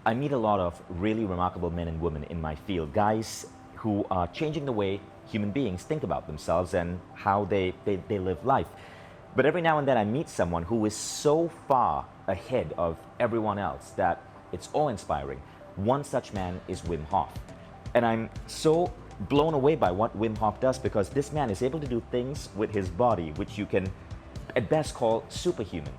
I meet a lot of really remarkable men and women in my field, guys who are changing the way human beings think about themselves and how they live life. But every now and then I meet someone who is so far ahead of everyone else that it's awe-inspiring. One such man is Wim Hof. And I'm so blown away by what Wim Hof does, because this man is able to do things with his body which you can at best call superhuman.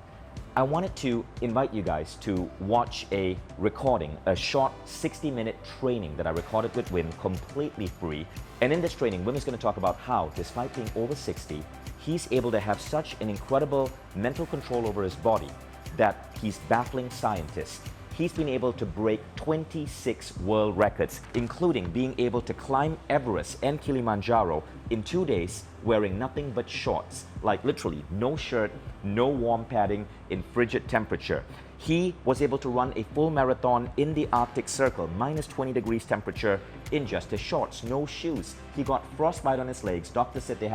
I wanted to invite you guys to watch a recording, a short 60-minute training that I recorded with Wim completely free. And in this training, Wim is going to talk about how, despite being over 60, he's able to have such an incredible mental control over his body that he's baffling scientists. He's been able to break 26 world records, including being able to climb Everest and Kilimanjaro in 2 days wearing nothing but shorts, like literally no shirt, no warm padding in frigid temperature. He was able to run a full marathon in the Arctic Circle, minus 20 degrees temperature, in just his shorts, no shoes. He got frostbite on his legs. Doctors said they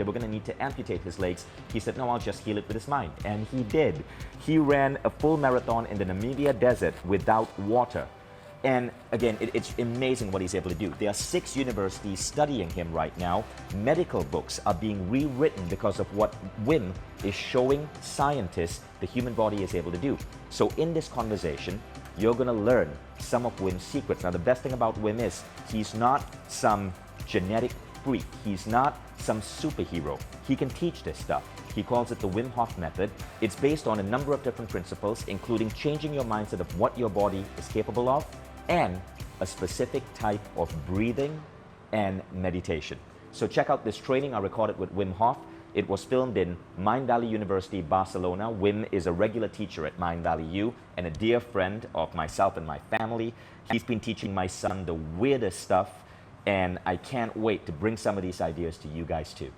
were going to need to amputate his legs. He said, no, I'll just heal it with his mind. And he did. He ran a full marathon in the Namibia desert without water. And again, it's amazing what he's able to do. There are 6 universities studying him right now. Medical books are being rewritten because of what Wim is showing scientists the human body is able to do. So in this conversation, you're going to learn some of Wim's secrets. Now, the best thing about Wim is he's not some genetic freak. He's not some superhero. He can teach this stuff. He calls it the Wim Hof method. It's based on a number of different principles, including changing your mindset of what your body is capable of, and a specific type of breathing and meditation. So check out this training I recorded with Wim Hof. It was filmed in Mindvalley University, Barcelona. Wim is a regular teacher at Mindvalley U and a dear friend of myself and my family. He's been teaching my son the weirdest stuff, and I can't wait to bring some of these ideas to you guys too.